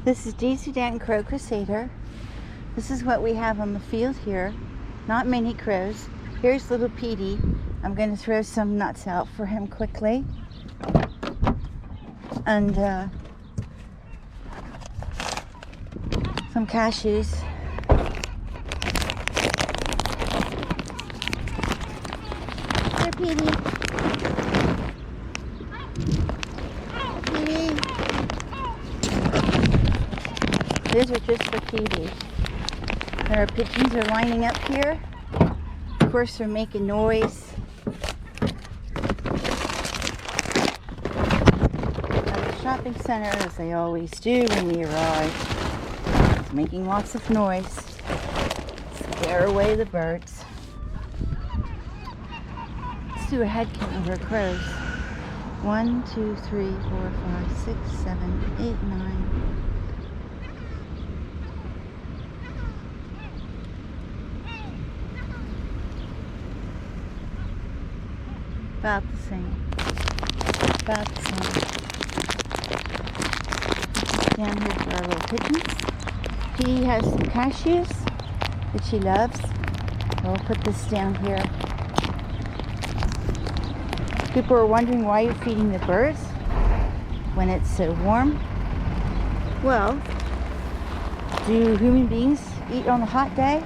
This is DC Danton Crow Crusader. This is what we have on the field here. Not many crows. Here's little Petey. I'm going to throw some nuts out for him quickly. And some cashews. Here, Petey. Petey. These are just for Petey. Our pigeons are lining up here. Of course, they're making noise. At the shopping center, as they always do when we arrive, it's making lots of noise. Scare away the birds. Let's do a head count of our crows. 1, 2, 3, 4, 5, 6, 7, 8, 9. About the same. About the same. Down here for our little pigeons. Petey has some cashews that she loves. We'll put this down here. People are wondering why you're feeding the birds when it's so warm. Well, do human beings eat on a hot day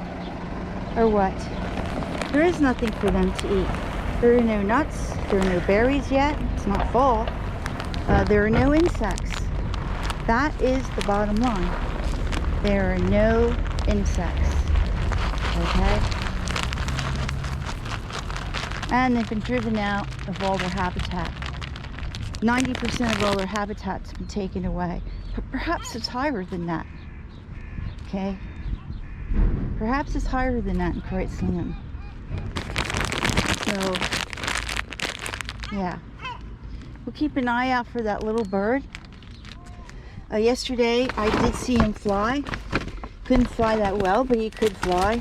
or what? There is nothing for them to eat. There are no nuts, there are no berries yet, it's not fall. There are no insects. That is the bottom line. There are no insects, okay? And they've been driven out of all their habitat. 90% of all their habitat's been taken away. But perhaps it's higher than that, okay? Perhaps it's higher than that in Kreuzlingen. So, yeah, we'll keep an eye out for that little bird. Yesterday, I did see him fly. Couldn't fly that well, but he could fly.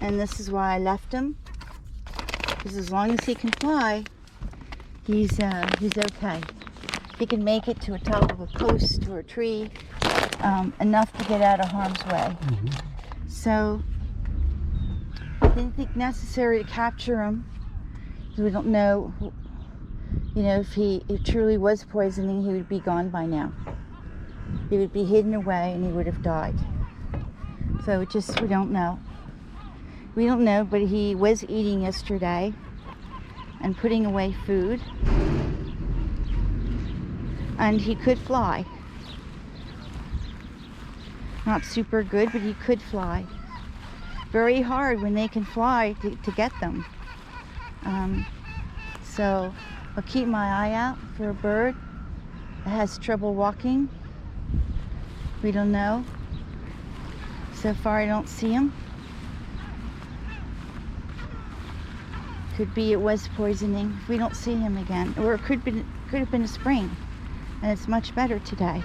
And this is why I left him. Because as long as he can fly, he's okay. He can make it to the top of a post or a tree, enough to get out of harm's way. Mm-hmm. So, didn't think necessary to capture him. We don't know, you know, if it truly was poisoning, he would be gone by now. He would be hidden away and he would have died. So we don't know. We don't know, but he was eating yesterday and putting away food. And he could fly. Not super good, but he could fly. Very hard when they can fly to get them. So I'll keep my eye out for a bird that has trouble walking. We don't know. So far I don't see him. Could be it was poisoning if we don't see him again. Or it could have been a spring and it's much better today.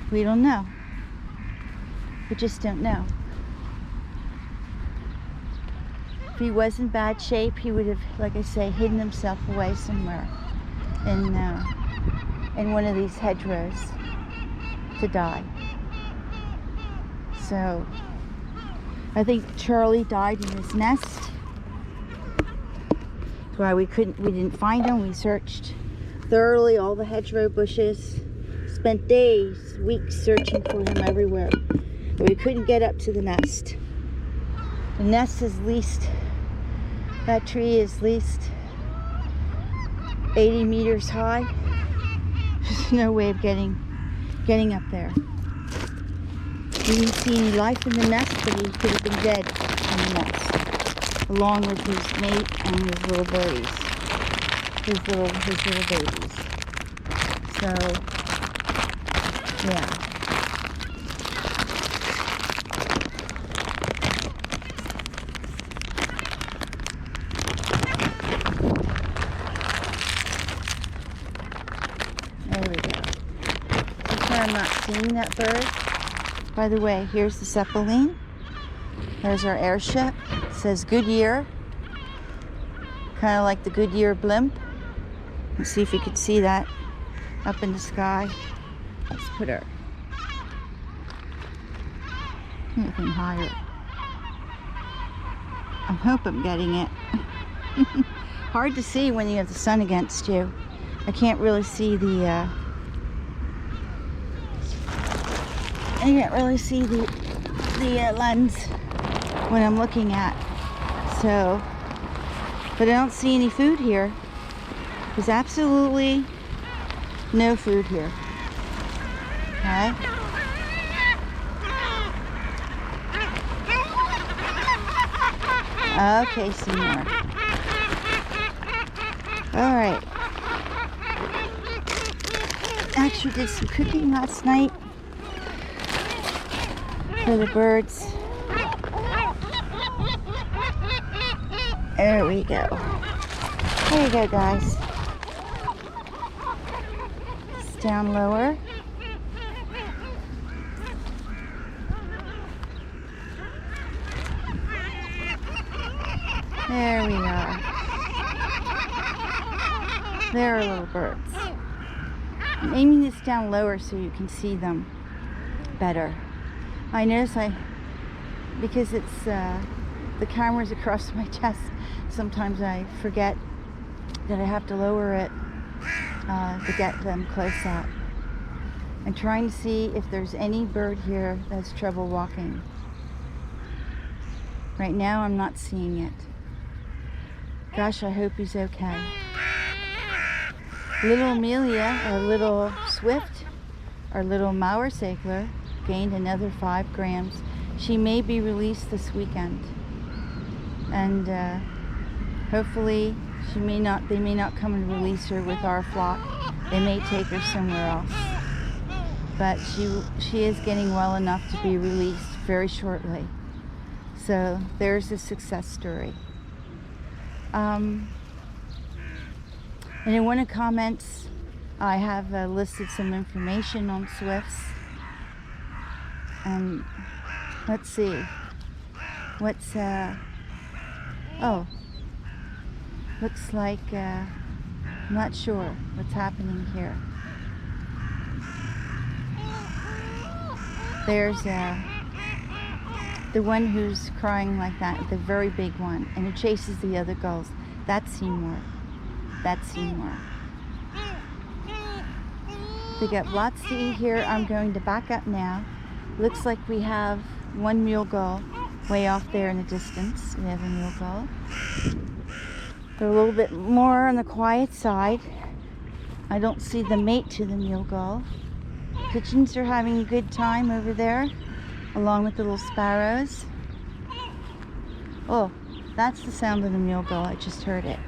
We don't know. We just don't know. If he was in bad shape, he would have, like I say, hidden himself away somewhere in one of these hedgerows to die. So, I think Charlie died in his nest. That's why we didn't find him. We searched thoroughly all the hedgerow bushes. Spent days, weeks searching for him everywhere. But we couldn't get up to the nest. The nest is that tree is at least 80 meters high. There's no way of getting up there. We didn't see any life in the nest, but he could have been dead in the nest, along with his mate and his little birdies, his little babies. So, yeah. There we go. This time I'm not seeing that bird. By the way, here's the Zeppelin. There's our airship. It says Goodyear. Kind of like the Goodyear blimp. Let's see if you could see that up in the sky. Let's put our Anything higher. I hope I'm getting it. Hard to see when you have the sun against you. I can't really see the lens when I'm looking at. So, but I don't see any food here. There's absolutely no food here. Okay. Okay, some more. Alright. Actually did some cooking last night for the birds. There we go. There you go, guys. It's down lower. There we are. There are little birds. I'm aiming this down lower so you can see them better. I notice because it's the camera's across my chest, sometimes I forget that I have to lower it to get them close up. I'm trying to see if there's any bird here that has trouble walking. Right now I'm not seeing it. Gosh, I hope he's okay. Little Amelia, our little swift, our little Mauersegler, gained another 5 grams. She may be released this weekend. And hopefully they may not come and release her with our flock. They may take her somewhere else. But she is getting well enough to be released very shortly. So there's a success story. And in one of the comments, I have listed some information on swifts. Let's see. What's, oh, looks like, I'm not sure what's happening here. There's the one who's crying like that, the very big one, and who chases the other gulls. That's Seymour. That's Seymour. They got lots to eat here. I'm going to back up now. Looks like we have one mule gull way off there in the distance. We have a mule gull. They're a little bit more on the quiet side. I don't see the mate to the mule gull. Pigeons are having a good time over there, along with the little sparrows. Oh, that's the sound of the mule gull. I just heard it.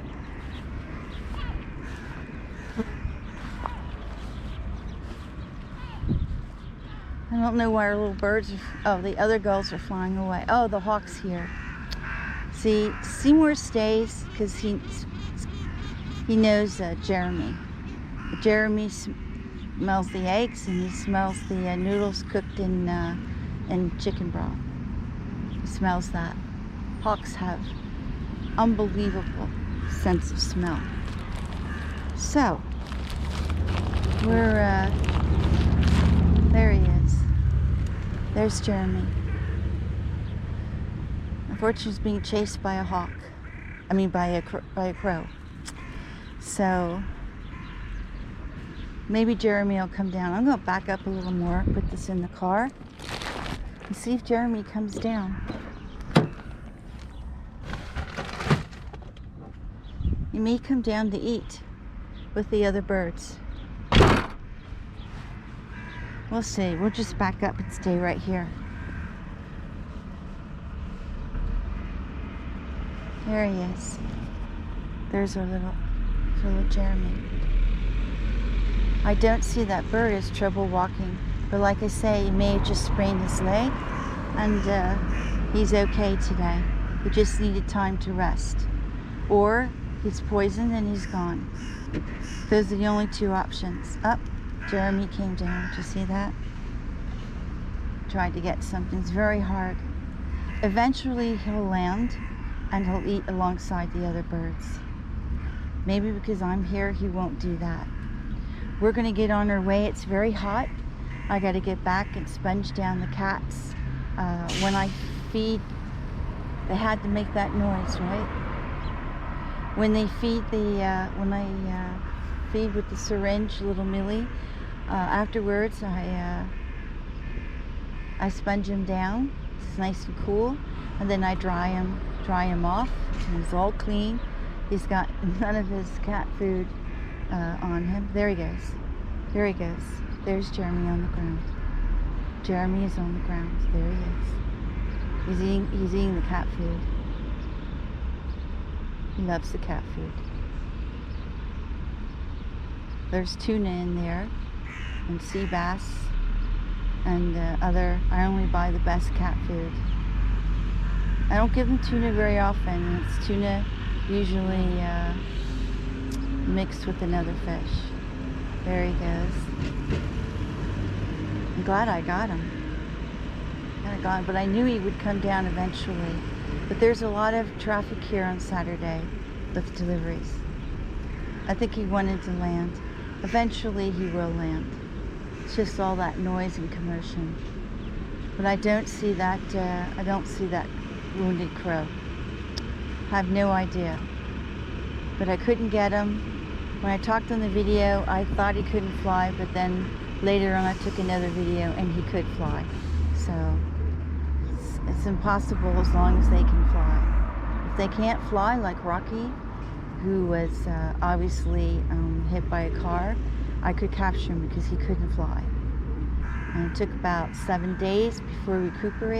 I don't know why our little birds are, the other gulls are flying away. Oh, the hawk's here. See, Seymour stays because he knows Jeremy. Jeremy smells the eggs and he smells the noodles cooked in chicken broth. He smells that. Hawks have unbelievable sense of smell. So, we're, there he is. There's Jeremy. Unfortunately, he's being chased by a hawk. I mean, by a crow. So, maybe Jeremy will come down. I'm going to back up a little more, put this in the car, and see if Jeremy comes down. He may come down to eat with the other birds. We'll see. We'll just back up and stay right here. There he is. There's our little Jeremy. I don't see that bird has trouble walking, but like I say, he may have just sprained his leg, and he's okay today. He just needed time to rest. Or he's poisoned and he's gone. Those are the only 2 options. Up. Jeremy came down. Did you see that? Tried to get something. It's very hard. Eventually he'll land and he'll eat alongside the other birds. Maybe because I'm here, he won't do that. We're going to get on our way. It's very hot. I got to get back and sponge down the cats. when I feed, they had to make that noise, right? When they feed when I feed with the syringe, little Millie, afterwards I sponge him down. It's nice and cool, and then I dry him off. And he's all clean. He's got none of his cat food on him. There he goes. There he goes. There's Jeremy on the ground. Jeremy is on the ground. There he is. He's eating the cat food. He loves the cat food. There's tuna in there, and sea bass, and I only buy the best cat food. I don't give them tuna very often. It's tuna usually mixed with another fish. There he goes. I'm glad I got him. But I knew he would come down eventually. But there's a lot of traffic here on Saturday with deliveries. I think he wanted to land. Eventually he will land. It's just all that noise and commotion. But I don't see that wounded crow. I have no idea. But I couldn't get him. When I talked on the video, I thought he couldn't fly, but then later on I took another video and he could fly. So it's impossible as long as they can fly. If they can't fly, like Rocky, who was obviously hit by a car, I could capture him because he couldn't fly. And it took about 7 days before he recuperated.